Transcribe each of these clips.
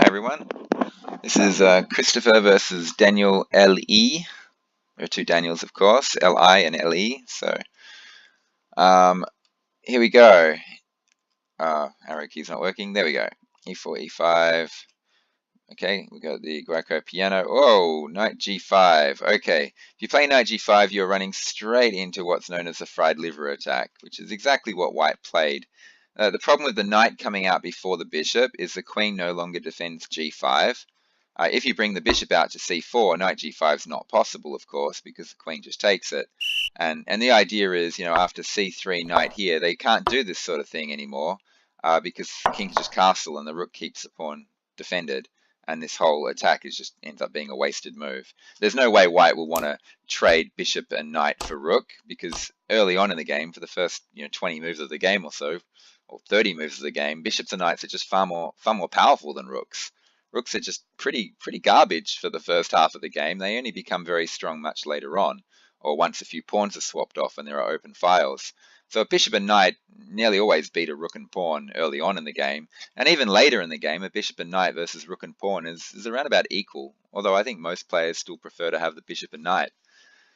everyone. This is Christopher versus Daniel L.E. There are two Daniels, of course, L.I. and L.E. So um, here we go. Arrow key's not working. There we go. E4, E5. Okay, we got the Greco piano. Oh, knight G5. Okay, if you play knight G5, you're running straight into what's known as the fried liver attack, which is exactly what white played. The problem with the knight coming out before the bishop is the queen no longer defends G5. If you bring the bishop out to C4, knight G5 is not possible, of course, because the queen just takes it. And the idea is, after C3, knight here, they can't do this sort of thing anymore because the king just castle and the rook keeps the pawn defended. And this whole attack ends up being a wasted move. There's no way white will want to trade bishop and knight for rook, because early on in the game, for the first 20 moves of the game or so, or 30 moves of the game, bishops and knights are just far more powerful than rooks. Rooks are just pretty garbage for the first half of the game. They only become very strong much later on, or once a few pawns are swapped off and there are open files. So a bishop and knight nearly always beat a rook and pawn early on in the game. And even later in the game, a bishop and knight versus rook and pawn is around about equal, although I think most players still prefer to have the bishop and knight.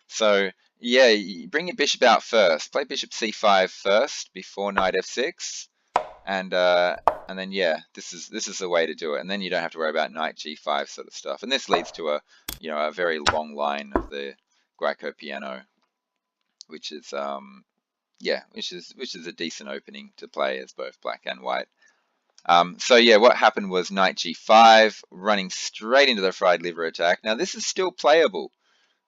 So yeah, you bring your bishop out first. Play bishop c5 first before knight f6. And then yeah, this is the way to do it. And then you don't have to worry about knight g5 sort of stuff. And this leads to a very long line of the Greco piano, which is which is a decent opening to play as both black and white. So yeah, what happened was knight g5, running straight into the fried liver attack. Now this is still playable.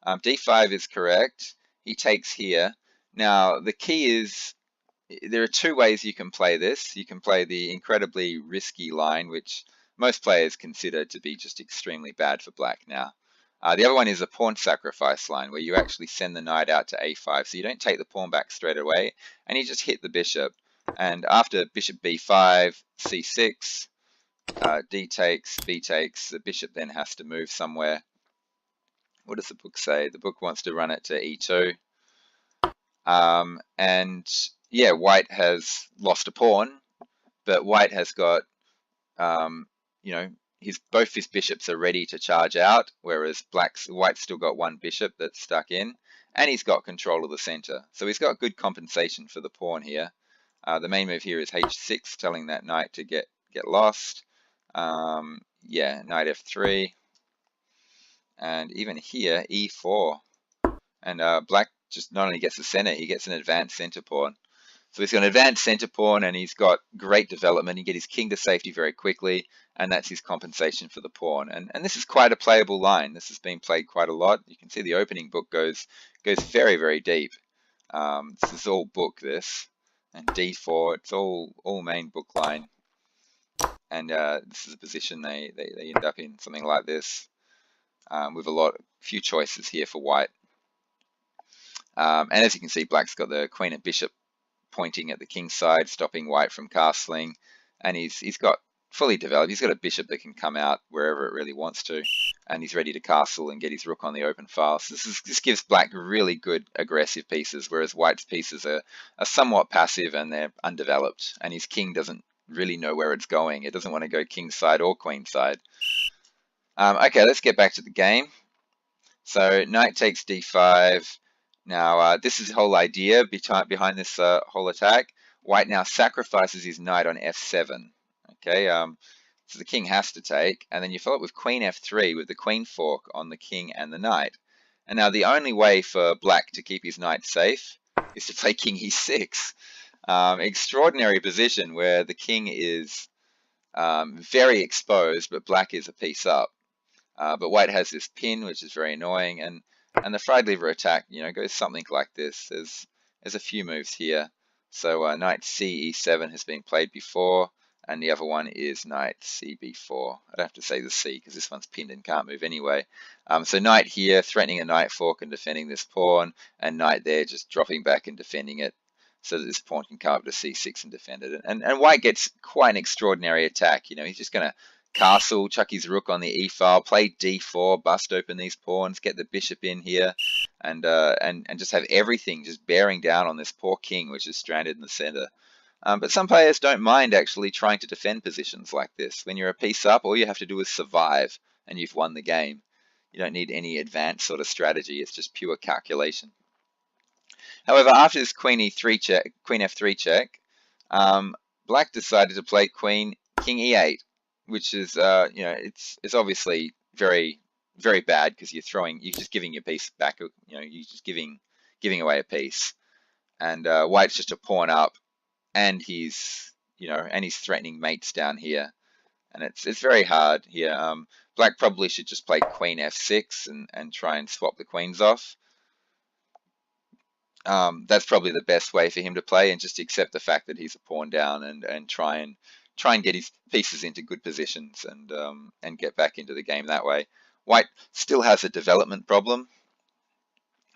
D5 is correct. He takes here. Now the key is, there are two ways you can play this. You can play the incredibly risky line, which most players consider to be just extremely bad for black now. The other one is a pawn sacrifice line, where you actually send the knight out to a5, so you don't take the pawn back straight away, and you just hit the bishop. And after bishop b5, c6, d takes, b takes, the bishop then has to move somewhere. What does the book say? The book wants to run it to e2. And yeah, white has lost a pawn, but white has got, both his bishops are ready to charge out, whereas white's still got one bishop that's stuck in, and he's got control of the center. So he's got good compensation for the pawn here. The main move here is h6, telling that knight to get lost. Yeah, knight f3, and even here e4, and black just not only gets the center, he gets an advanced center pawn. So he's got an advanced center pawn, and he's got great development. He get his king to safety very quickly, and that's his compensation for the pawn. And this is quite a playable line. This has been played quite a lot. You can see the opening book goes very, very deep. This is all book, this. And d4, it's all main book line. And this is a position they end up in, something like this, with few choices here for white. And as you can see, black's got the queen and bishop pointing at the king's side, stopping white from castling, and he's got fully developed. He's got a bishop that can come out wherever it really wants to, and he's ready to castle and get his rook on the open file. So this gives black really good aggressive pieces, whereas white's pieces are somewhat passive and they're undeveloped, and his king doesn't really know where it's going. It doesn't want to go king's side or queen's side. Okay, let's get back to the game. So knight takes d5. Now, this is the whole idea behind this whole attack. White now sacrifices his knight on f7. Okay, so the king has to take, and then you follow up with queen f3 with the queen fork on the king and the knight. And now the only way for black to keep his knight safe is to play king e6. Extraordinary position where the king is very exposed, but black is a piece up. But white has this pin, which is very annoying, and the fried liver attack, goes something like this. There's a few moves here. So knight c e7 has been played before, and the other one is knight c b4. I'd have to say the c because this one's pinned and can't move anyway. So knight here, threatening a knight fork and defending this pawn, and knight there just dropping back and defending it, so that this pawn can come up to c6 and defend it. And white gets quite an extraordinary attack. He's just going to castle, chuck his rook on the e file, play d4, bust open these pawns, get the bishop in here, and just have everything just bearing down on this poor king, which is stranded in the center. But some players don't mind actually trying to defend positions like this. When you're a piece up, all you have to do is survive, and you've won the game. You don't need any advanced sort of strategy. It's just pure calculation. However, after this Queen E3 check, Queen F3 check, Black decided to play King E8, which is it's obviously very bad because you're just giving your piece back. You're just giving away a piece, and White's just a pawn up, and he's threatening mates down here, and it's very hard here. Black probably should just play Queen F6 and try and swap the queens off. That's probably the best way for him to play, and just accept the fact that he's a pawn down, and try and get his pieces into good positions, and get back into the game that way. White still has a development problem,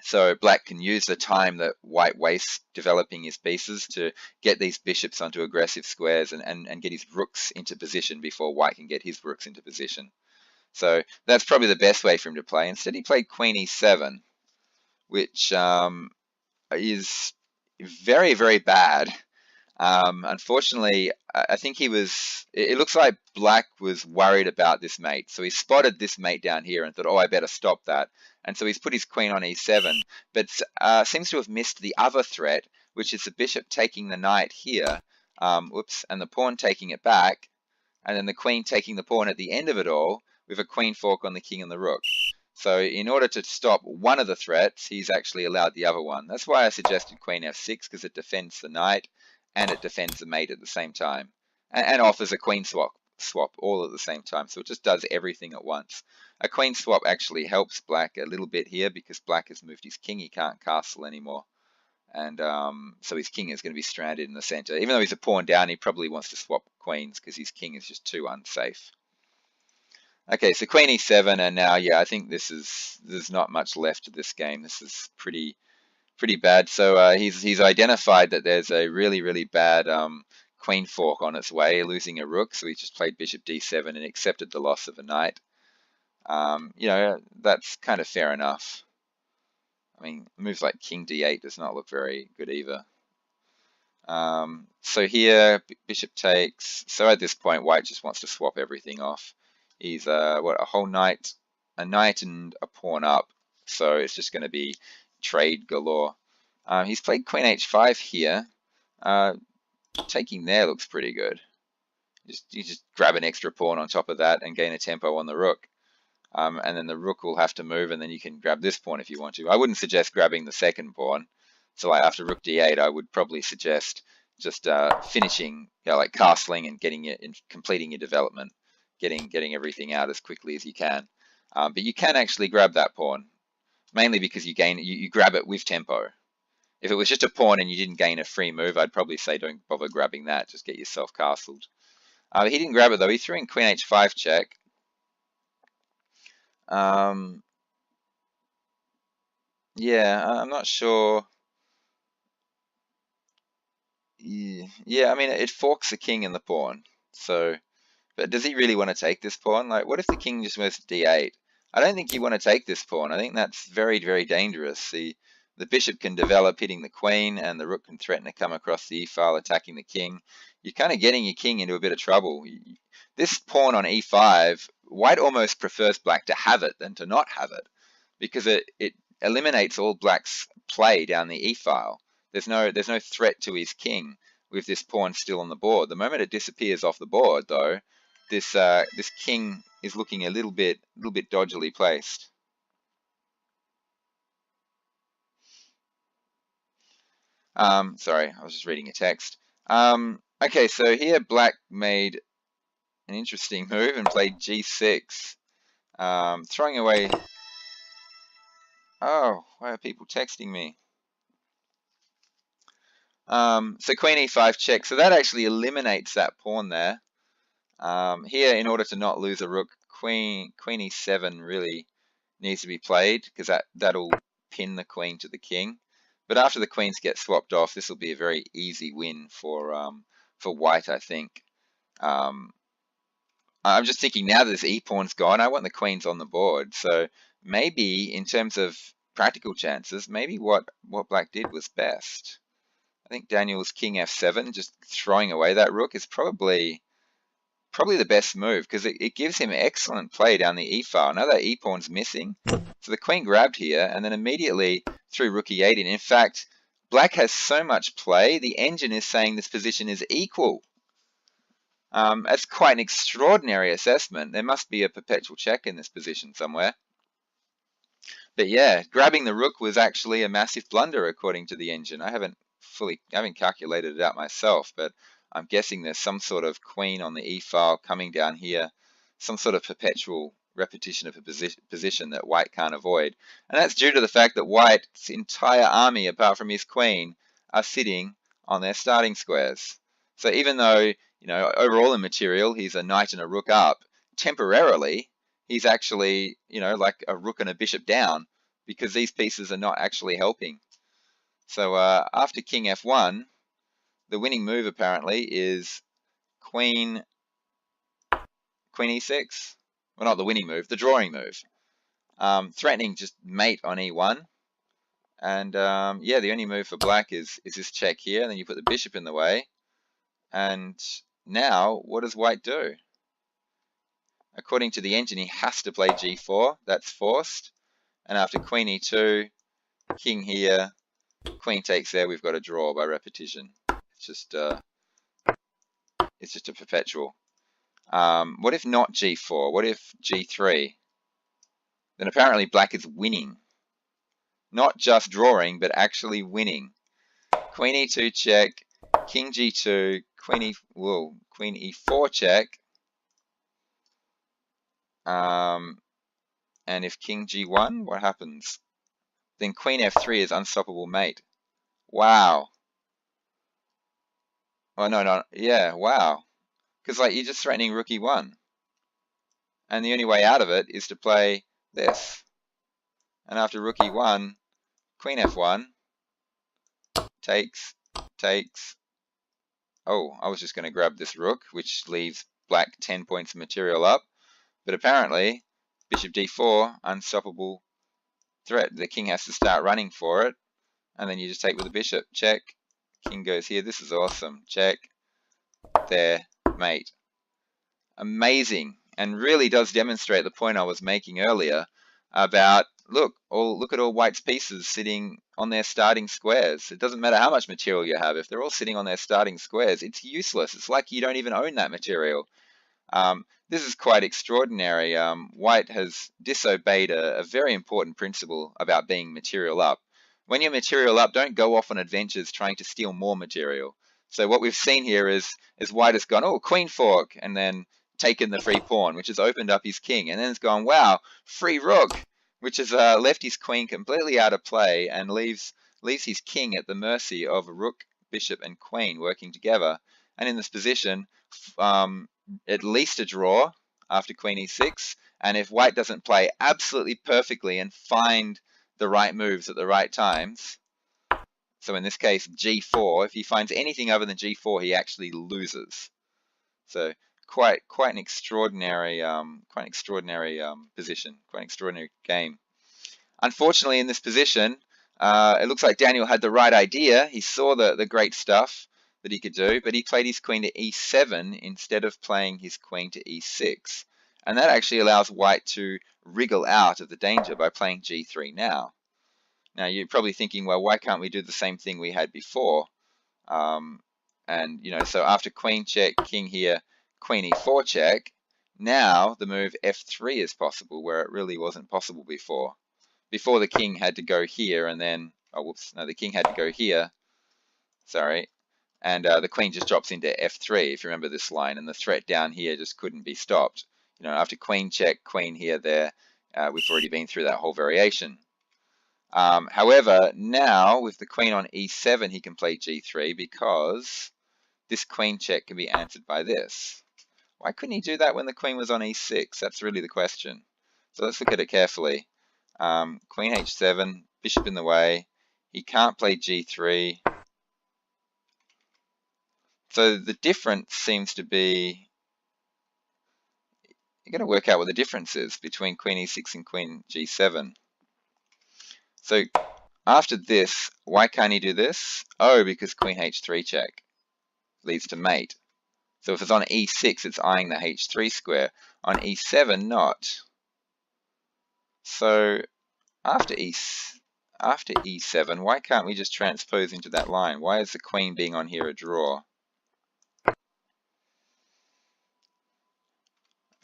so Black can use the time that White wastes developing his pieces to get these bishops onto aggressive squares, and get his rooks into position before White can get his rooks into position. So that's probably the best way for him to play. Instead, he played Queen E7, which is very, very bad. Unfortunately, I think it looks like Black was worried about this mate. So he spotted this mate down here and thought, oh, I better stop that. And so he's put his queen on E7, but seems to have missed the other threat, which is the bishop taking the knight here, and the pawn taking it back, and then the queen taking the pawn at the end of it all, with a queen fork on the king and the rook. So in order to stop one of the threats, he's actually allowed the other one. That's why I suggested Queen F6, because it defends the knight and it defends the mate at the same time, and offers a queen swap all at the same time. So it just does everything at once. A queen swap actually helps Black a little bit here, because Black has moved his king. He can't castle anymore, and so his king is going to be stranded in the center. Even though he's a pawn down, he probably wants to swap queens because his king is just too unsafe. Okay, so Queen E7, and now, yeah, I think there's not much left to this game. This is pretty bad. So he's identified that there's a really, really bad queen fork on its way, losing a rook. So he just played Bishop D7 and accepted the loss of a knight. That's kind of fair enough. I mean, moves like King D8 does not look very good either. So here, Bishop takes. So at this point, White just wants to swap everything off. He's a knight and a pawn up, so it's just going to be trade galore. He's played Queen H5 here. Taking there looks pretty good. You just grab an extra pawn on top of that and gain a tempo on the rook. And then the rook will have to move, and then you can grab this pawn if you want to. I wouldn't suggest grabbing the second pawn. So like after Rook D8, I would probably suggest just finishing, like castling and completing your development. Getting everything out as quickly as you can. But you can actually grab that pawn, mainly because you grab it with tempo. If it was just a pawn and you didn't gain a free move, I'd probably say don't bother grabbing that, just get yourself castled. He didn't grab it though, he threw in Queen H5 check. Yeah, I'm not sure. Yeah, I mean, it forks the king and the pawn, so... But does he really want to take this pawn? Like, what if the king just moves to D8? I don't think you want to take this pawn. I think that's very, very dangerous. The bishop can develop hitting the queen, and the rook can threaten to come across the e-file, attacking the king. You're kind of getting your king into a bit of trouble. This pawn on E5, White almost prefers Black to have it than to not have it, because it eliminates all Black's play down the e-file. There's no threat to his king with this pawn still on the board. The moment it disappears off the board, though, this king is looking a little bit dodgily placed. Sorry, I was just reading a text. Okay, so here Black made an interesting move and played G6, throwing away. Oh, why are people texting me? So Queen E5 check. So that actually eliminates that pawn there. Here, in order to not lose a rook, Queen E7 really needs to be played, because that'll pin the queen to the king. But after the queens get swapped off, this will be a very easy win for White, I think. I'm just thinking now that this e-pawn's gone, I want the queens on the board. So maybe in terms of practical chances, maybe what Black did was best. I think Daniel's king f7, just throwing away that rook, is probably the best move, because it gives him excellent play down the e file. Now that e pawn's missing, so the queen grabbed here, and then immediately threw rook e8 in. In fact, black has so much play, the engine is saying this position is equal. That's quite an extraordinary assessment. There must be a perpetual check in this position somewhere. But yeah, grabbing the rook was actually a massive blunder according to the engine. I haven't calculated it out myself, but I'm guessing there's some sort of queen on the e file coming down here, some sort of perpetual repetition of a position that white can't avoid. And that's due to the fact that white's entire army, apart from his queen, are sitting on their starting squares. So even though, overall in material, he's a knight and a rook up, temporarily, he's actually, like a rook and a bishop down, because these pieces are not actually helping. So after king f1, the winning move apparently is queen e6. Well, not the winning move, the drawing move. Threatening just mate on e1. And yeah, the only move for black is this check here. And then you put the bishop in the way. And now, what does white do? According to the engine, he has to play g4. That's forced. And after queen e2, king here, queen takes there, we've got a draw by repetition. It's just a perpetual. What if not g4? What if g3? Then apparently black is winning. Not just drawing, but actually winning. Queen e2 check, king g2, queen e4 check. And if king g1, what happens? Then queen f3 is unstoppable mate. Wow. Oh, no. Yeah, wow. Because you're just threatening rook e1. And the only way out of it is to play this. And after rook e1, queen f1, takes. Oh, I was just going to grab this rook, which leaves black 10 points of material up. But apparently, bishop d4, unstoppable threat. The king has to start running for it. And then you just take with the bishop. Check. King goes here. This is awesome. Check. There. Mate. Amazing. And really does demonstrate the point I was making earlier about, look at all white's pieces sitting on their starting squares. It doesn't matter how much material you have. If they're all sitting on their starting squares, it's useless. It's like you don't even own that material. This is quite extraordinary. White has disobeyed a very important principle about being material up. When you're material up, don't go off on adventures trying to steal more material. So what we've seen here is white has gone, oh, queen fork, and then taken the free pawn, which has opened up his king, and then it's gone, wow, free rook, which has left his queen completely out of play and leaves his king at the mercy of a rook, bishop, and queen working together. And in this position, at least a draw after queen e6, and if white doesn't play absolutely perfectly and find the right moves at the right times, so in this case g4, if he finds anything other than g4, he actually loses. So quite an extraordinary position, quite an extraordinary game. Unfortunately, in this position, it looks like Daniel had the right idea. He saw the great stuff that he could do, but he played his queen to e7 instead of playing his queen to e6. And that actually allows white to wriggle out of the danger by playing g3 now. Now, you're probably thinking, well, why can't we do the same thing we had before? So after queen check, king here, queen e4 check, now the move f3 is possible, where it really wasn't possible before. Before, the king had to go here, and then, the king had to go here, sorry, and the queen just drops into f3, if you remember this line, and the threat down here just couldn't be stopped. After queen check, queen here, there, we've already been through that whole variation. However, now with the queen on e7, he can play g3 because this queen check can be answered by this. Why couldn't he do that when the queen was on e6? That's really the question. So let's look at it carefully. Queen h7, bishop in the way. He can't play g3. So the difference seems to be, you're going to work out what the difference is between queen e6 and queen g7. So after this, why can't he do this? Oh, because queen h3 check leads to mate. So if it's on e6, it's eyeing the h3 square. On e7, not. So after e7, why can't we just transpose into that line? Why is the queen being on here a draw?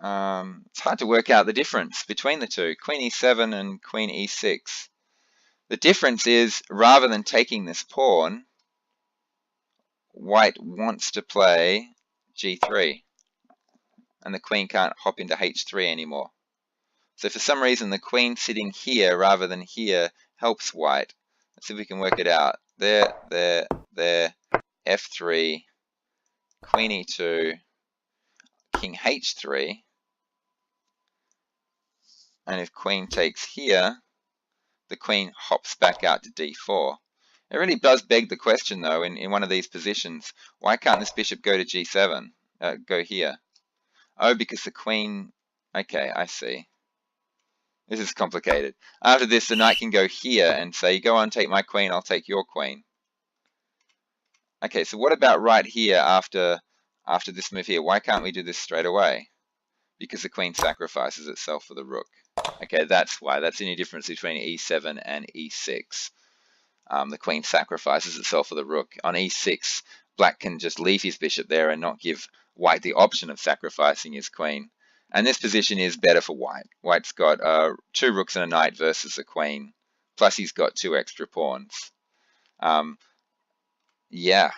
It's hard to work out the difference between the two, queen e7 and queen e6. The difference is, rather than taking this pawn, white wants to play g3, and the queen can't hop into h3 anymore. So for some reason, the queen sitting here rather than here helps white. Let's see if we can work it out. There, f3, queen e2, king h3, and if queen takes here, the queen hops back out to d4. It really does beg the question, though, in one of these positions, why can't this bishop go to g7, go here? Oh, because the queen... Okay, I see. This is complicated. After this, the knight can go here and say, go on, take my queen, I'll take your queen. Okay, so what about right here after this move here? Why can't we do this straight away? Because the queen sacrifices itself for the rook. Okay, that's why. That's the only difference between e7 and e6. The queen sacrifices itself for the rook. On e6, black can just leave his bishop there and not give white the option of sacrificing his queen. And this position is better for white. White's got 2 rooks and a knight versus a queen. Plus he's got 2 extra pawns. Yeah.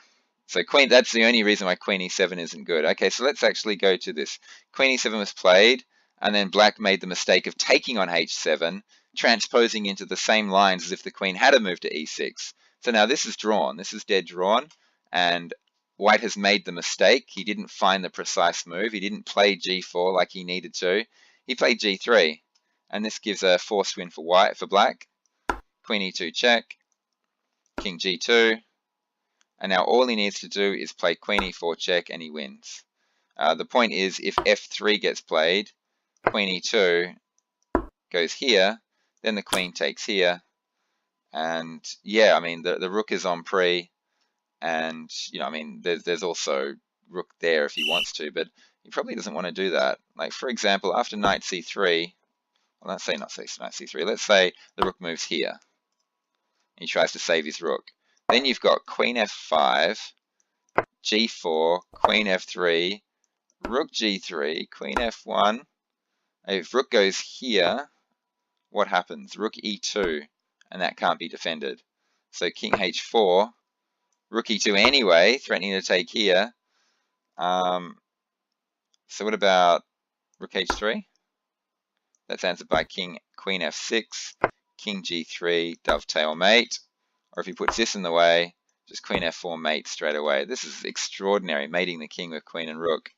So queen, that's the only reason why queen e7 isn't good. Okay, so let's actually go to this. Queen e7 was played, and then black made the mistake of taking on h7, transposing into the same lines as if the queen had a move to e6. So now this is drawn. This is dead drawn, and white has made the mistake. He didn't find the precise move. He didn't play g4 like he needed to. He played g3, and this gives a forced win for black. Queen e2 check, king g2, and now all he needs to do is play queen e4 check, and he wins. The point is, if f3 gets played, queen e2 goes here, then the queen takes here, and yeah, I mean the rook is on pre, and you know, I mean there's also rook there if he wants to, but he probably doesn't want to do that. Like for example, after knight c3, well, let's say not knight c3, let's say the rook moves here. He tries to save his rook. Then you've got queen f5, g4, queen f3, rook g3, queen f1. If rook goes here, what happens? Rook e2, and that can't be defended. So king h4, rook e2 anyway, threatening to take here. So what about rook h3? That's answered by queen f6, king g3, dovetail mate. Or if he puts this in the way, just queen f4 mate straight away. This is extraordinary, mating the king with queen and rook.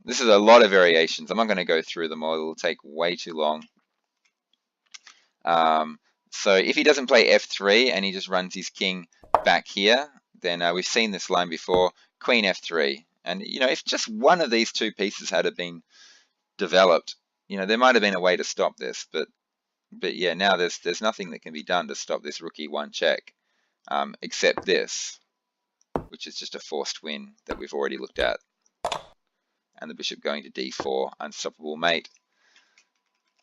This is a lot of variations. I'm not going to go through them all. It will take way too long. So if he doesn't play f3 and he just runs his king back here, then we've seen this line before, queen f3. And you know, if just one of these two pieces had been developed, you know, there might have been a way to stop this, but yeah, now there's nothing that can be done to stop this rook e1 check, except this, which is just a forced win that we've already looked at. And the bishop going to d4, unstoppable mate.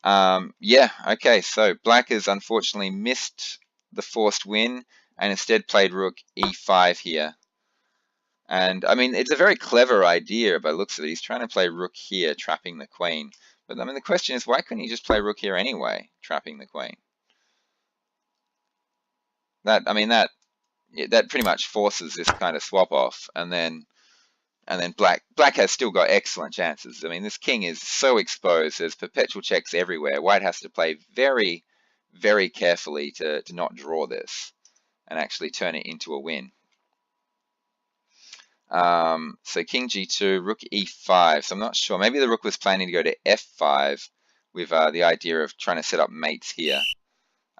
Yeah, okay, so black has unfortunately missed the forced win and instead played rook e5 here. And I mean, it's a very clever idea by the looks of it. He's trying to play rook here, trapping the queen. But I mean, the question is, why couldn't he just play rook here anyway, trapping the queen? That pretty much forces this kind of swap off, and then black has still got excellent chances. I mean, this king is so exposed. There's perpetual checks everywhere. White has to play very, very carefully to not draw this and actually turn it into a win. So king g2, rook e5. So I'm not sure. Maybe the rook was planning to go to f5 with the idea of trying to set up mates here.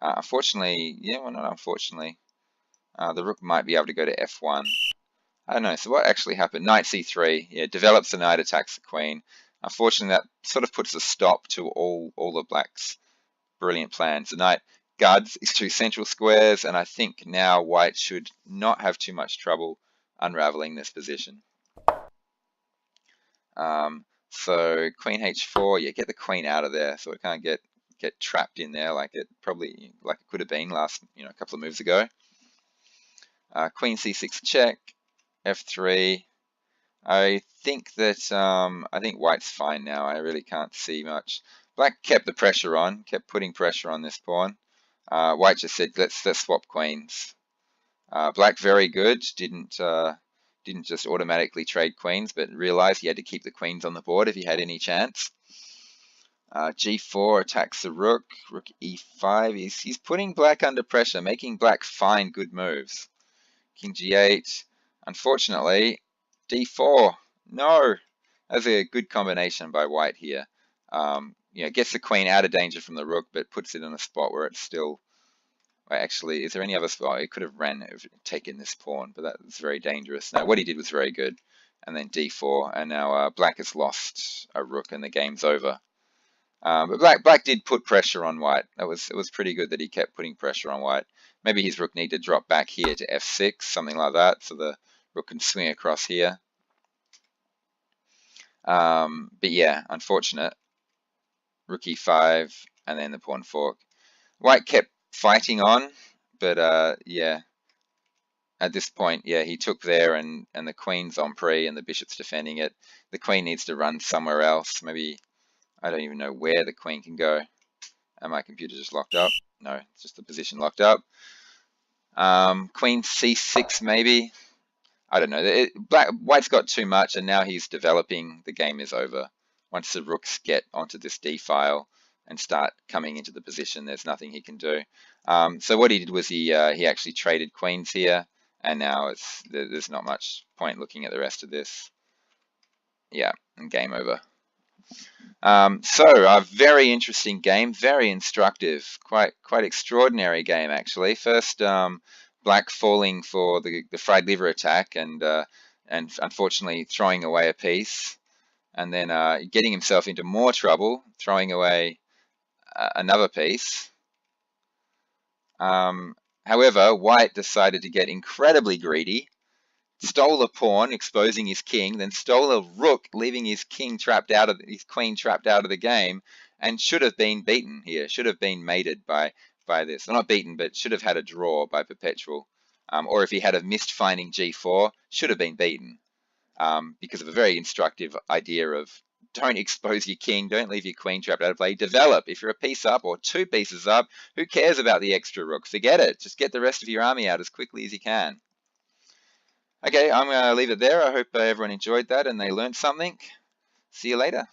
Unfortunately, yeah, well, not unfortunately. The rook might be able to go to f1. I don't know. So what actually happened? Knight c3. Yeah, develops the knight, attacks the queen. Unfortunately, that sort of puts a stop to all of black's brilliant plans. The knight guards his 2 central squares, and I think now white should not have too much trouble unraveling this position. So queen h4, yeah, get the queen out of there so it can't get trapped in there like it could have been last, a couple of moves ago. Queen c6 check, f3. I think white's fine now. I really can't see much. Black kept the pressure on, kept putting pressure on this pawn. White just said, let's swap queens. Black very good, didn't just automatically trade queens, but realized he had to keep the queens on the board if he had any chance. G4 attacks the rook. Rook E5. He's putting black under pressure, making black find good moves. King G8. Unfortunately, D4. No. That's a good combination by white here. Gets the queen out of danger from the rook, but puts it in a spot where it's still. Actually, is there any other spot? He could have taken this pawn, but that was very dangerous. No, what he did was very good. And then D4, and now black has lost a rook, and the game's over. But black did put pressure on white. It was pretty good that he kept putting pressure on white. Maybe his rook need to drop back here to f6, something like that, so the rook can swing across here. But yeah, unfortunate. Rook e5, and then the pawn fork. White kept fighting on, but yeah, at this point, yeah, he took there, and the queen's en prise, and the bishop's defending it. The queen needs to run somewhere else. Maybe, I don't even know where the queen can go. And my computer just locked up. No, it's just the position locked up. Queen c6 maybe. I don't know. White's got too much, and now he's developing. The game is over. Once the rooks get onto this d file and start coming into the position, there's nothing he can do. So what he did was he actually traded queens here, and now there's not much point looking at the rest of this. Yeah, and game over. So a very interesting game, very instructive, quite extraordinary game actually. First, black falling for the fried liver attack, and unfortunately throwing away a piece, and then getting himself into more trouble, throwing away another piece. However, white decided to get incredibly greedy, stole a pawn, exposing his king, then stole a rook, leaving his queen trapped out of the game, and should have been beaten here. Should have been mated by this. Well, not beaten, but should have had a draw by perpetual. Or if he had missed finding g4, should have been beaten, because of a very instructive idea of don't expose your king, don't leave your queen trapped out of play, develop. If you're a piece up or 2 pieces up, who cares about the extra rook? Forget it. Just get the rest of your army out as quickly as you can. Okay, I'm going to leave it there. I hope everyone enjoyed that and they learned something. See you later.